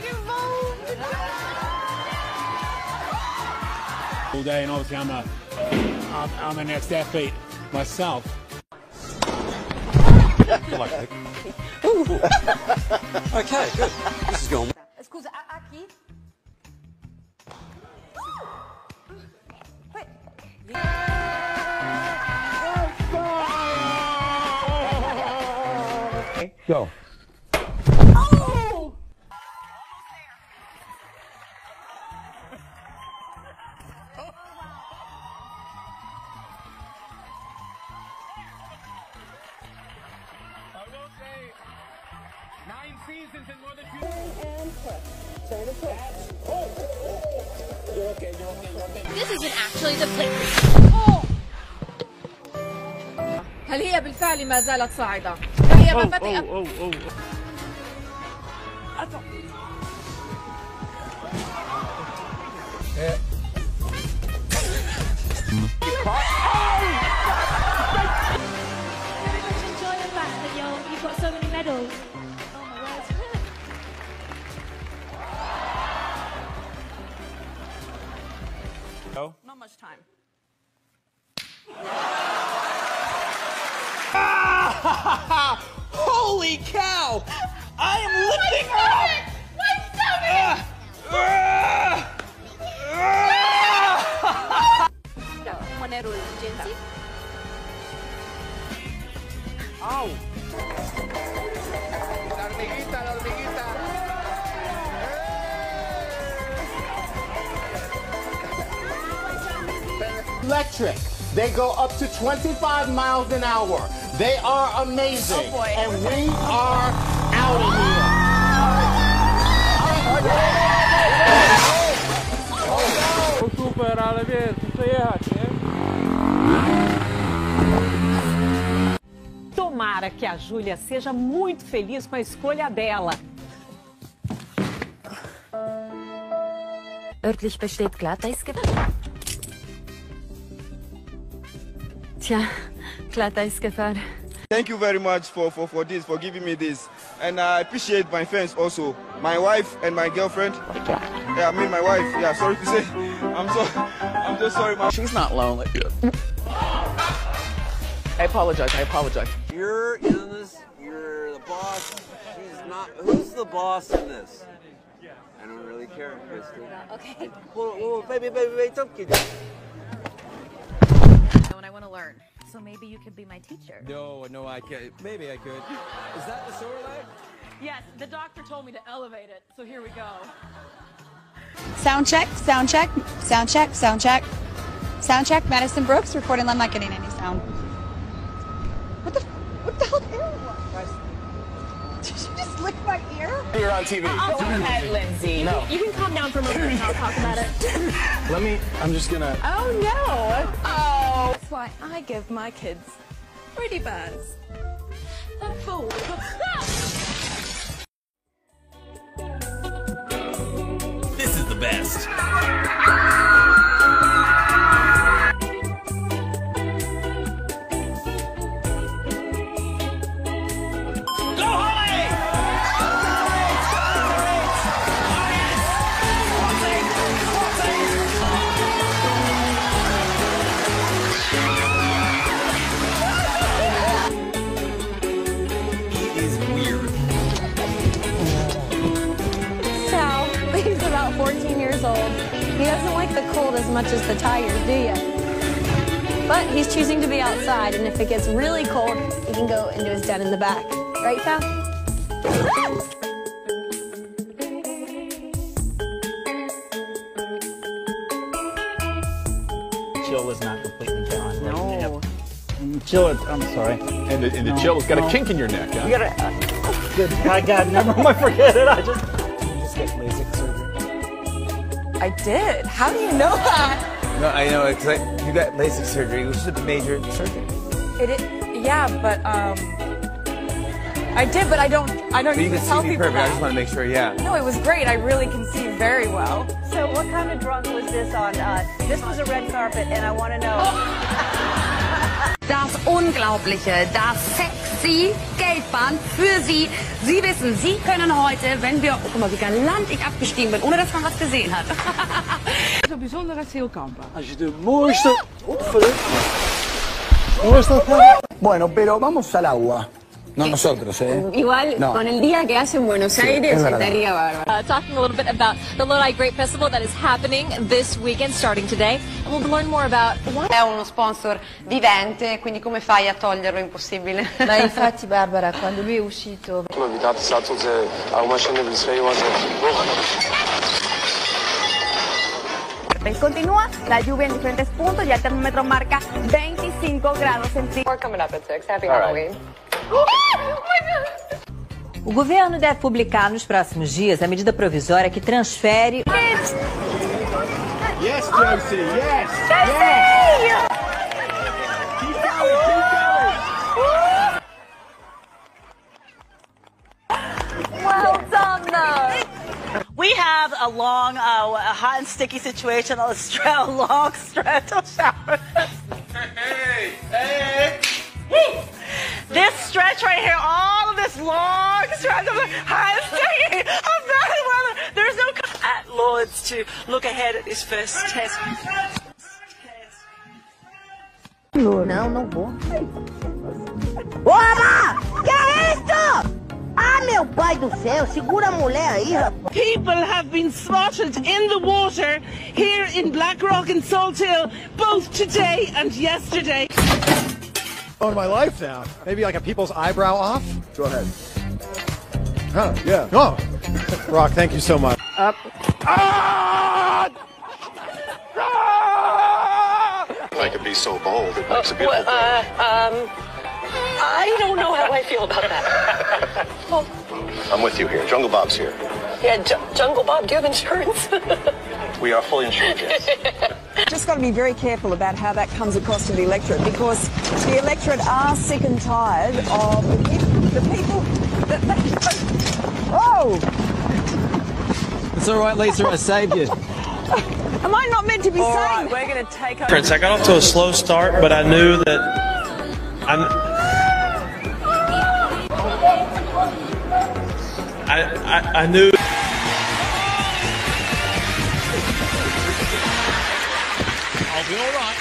involved. All day, and obviously I'm an ex-athlete myself. Okay, good. This is going. Scusa, a chi? Go. Oh! I will say 9 seasons and more than 2. And push. Turn and push. You're okay. This isn't actually the place. هل هي بالفعل ما زالت صاعدة؟ فهي بطيئة. Enjoy the fact that you've got so many medals. Oh my word. Go. Not much time. Holy cow! I am lifting her up! My stomach! Monero Jensi. Ow! La hormiguita, la hormiguita. Electric. They go up to 25 miles an hour. They are amazing. Oh boy. And we are out of here. Super, ale wiesz, muszę jechać, nie? Tomara que a Júlia seja muito feliz com a escolha dela. Örtlich besteht Glatteisgefahr. Tja, Glatteisgefahr. Thank you very much for giving me this. And I appreciate my fans also. My wife and my girlfriend. Yeah, I mean my wife. Yeah, sorry to say. I'm so sorry. She's not lonely. I apologize. You're in this. You're the boss. She's not. Who's the boss in this? I don't really care, Christy. Okay. Whoa, baby, don't get it. When I want to learn. So maybe you could be my teacher. No, I can't. Maybe I could. Is that the sewer leg? Yes, the doctor told me to elevate it, so here we go. Sound check, sound check, sound check, sound check. Sound check, Madison Brooks recording. I'm not getting any sound. What the hell ear was? Did you just lick my ear? You're on TV. Go ahead, Lindsay. No. You can calm down for a moment and I'll talk about it. I'm just gonna. Oh no! Oh, that's why I give my kids pretty buzz. The fool. This is the best. Sal, he's about 14 years old. He doesn't like the cold as much as the Tigers, do you? But he's choosing to be outside, and if it gets really cold, he can go into his den in the back. Right, Sal? Chill is not completely gone. No. Chill it. I'm sorry. And the chill has got a kink in your neck, huh? You gotta. Good. I got. Never mind. Forget it. You just get LASIK surgery. I did. How do you know that? No, I know. It's like you got LASIK surgery, which is a major surgery. Yeah, but I did, but I don't But you even can tell see me people perfect. I that. just want to make sure. Yeah. No, it was great. I really can see very well. So what kind of drunk was this on? This was a red carpet, and I want to know. Das Unglaubliche, das Sexy. Sie, Geldbahn für Sie. Sie wissen, Sie können heute, wenn wir... Oh, guck mal, wie galant ich abgestiegen bin, ohne dass man was gesehen hat. Een bijzondere Zeelkamper. Als je de mooiste... Bueno, pero vamos al agua. No nosotros, Igual, No. con el día que hace en Buenos Aires, es verdad. estaría bárbaro. Talking a little bit about the Lodi Grape Festival that is happening this weekend, starting today. And we'll learn more about why. È uno sponsor vivente, quindi come fai a toglierlo? È impossibile. Ma infatti, Barbara, quando lui è uscito... Novidade satıldı. Almaşını bilsey var. Continúa la lluvia en diferentes puntos, ya el termómetro marca 25 grados centígrados. We're coming up at 6. Happy Halloween. O governo deve publicar nos próximos dias a medida provisória que transfere... Yes, Josie, yes! Josie! Yes. Keep going, keep going! Well done, though. We have a long, hot and sticky situation, a long stretch of showers. Hey! Woo! This stretch right here, all of this long stretch of hot and sticky of bad weather. There's no at Lords to look ahead at this first test. Não vou. Ora! Que é isso? Ah, meu pai do céu, segura a mulher aí, rapaz. People have been spotted in the water here in Black Rock and Salt Hill, both today and yesterday. On my life now. Maybe like a people's eyebrow off? Go ahead. Oh, yeah. Oh! Rock, thank you so much. Up. I could be so bold, it makes a beautiful thing. I don't know how I feel about that. I'm with you here. Jungle Bob's here. Yeah, Jungle Bob, do you have insurance? We are fully insured, yes. Just got to be very careful about how that comes across to the electorate, because the electorate are sick and tired of the people that Oh! It's all right, Lisa, I saved you. Am I not meant to be saying? All right, we're going to take over. I got off to a slow start, but I knew that I knew. I'll be all right.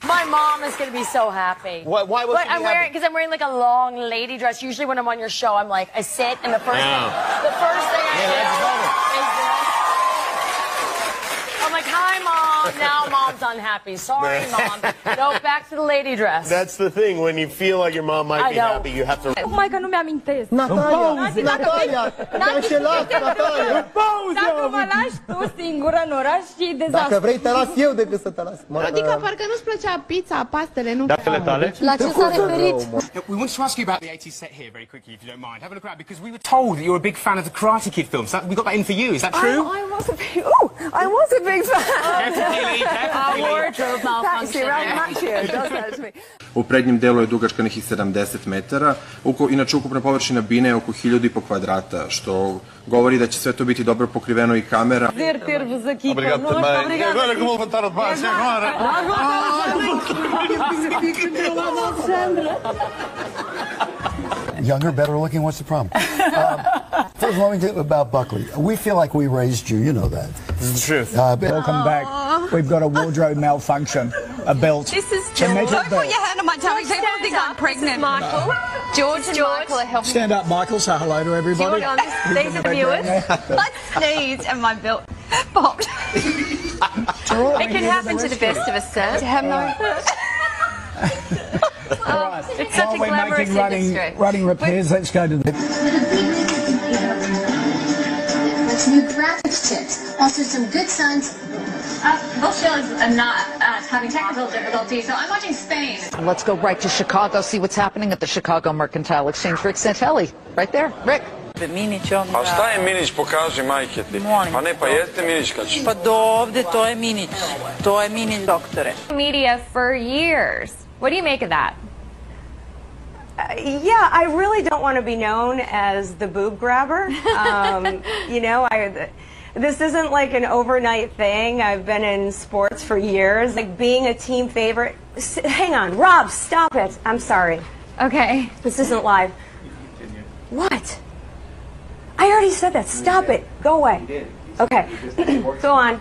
My mom is going to be so happy. Why was she happy? Because I'm wearing like a long lady dress. Usually when I'm on your show, I'm like, I sit and the first thing I'm like, hi, Mom. Now Mom's unhappy. Sorry, Mom. No, back to the lady dress. That's the thing. When you feel like your mom might be happy, you have to... Cum că nu mi-amintesc? Natalia, te-ai înșelat, Natalia. Dacă mă lași tu singură în oraș și dezastru. Dacă vrei, te las eu decât să te las. Adică parcă nu-ți plăcea pizza, pastele, nu? Datele tale? La ce s-a referit? We want to ask you about the 80s set here very quickly, if you don't mind. Have a look around, because we were told that you're a big fan of the Karate Kid films. We got that in for you. Is that true? I was a big fan. Our wardrobe malfunction. U prednjem delu je dugačka nekih 70 metara, inače ukupna površina bine je oko 1000,5 kvadrata, što govori da će sve to biti dobro pokriveno i kamera. Obrigado também. Agora que vou levantar a base, agora. Younger, better looking, what's the problem? First, let me tell you about Buckley. We feel like we raised you, you know that. This is the truth. Welcome back. We've got a wardrobe malfunction. A belt. This is George. Don't put your hand on my tummy. People think I'm pregnant. Michael. George and Michael are helping. Stand up, Michael. Say hello to everybody. George, these are the viewers. I sneezed and my belt popped. It can happen to the best of us, sir. To have no... It's such a glamorous industry. Running repairs, let's go to the... With new graphics chips, also some good signs. Both shows are not having technical difficulties, so I'm watching Spain. Let's go right to Chicago, see what's happening at the Chicago Mercantile Exchange. Rick Santelli, right there. Rick. A šta je Minić, pokaži majke ti. Pa ne, pa jeste Minićkač. Pa do ovde, to je Minić. To je Minić, doktore. Media for years. What do you make of that? Yeah, I really don't want to be known as the boob grabber. You know, this isn't like an overnight thing. I've been in sports for years. Like being a team favorite. Hang on, Rob, stop it. I'm sorry. Okay. This isn't live. What? I already said that. Stop it. Go away. Okay. Go on.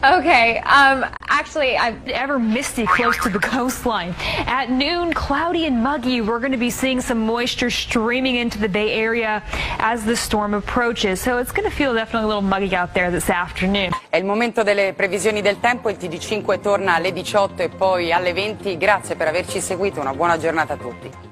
Okay, actually, ever misty close to the coastline. At noon, cloudy and muggy. We're going to be seeing some moisture streaming into the Bay Area as the storm approaches. So it's going to feel definitely a little muggy out there this afternoon. È il momento delle previsioni del tempo, il TG5 torna alle 18 e poi alle 20. Grazie per averci seguito, una buona giornata a tutti.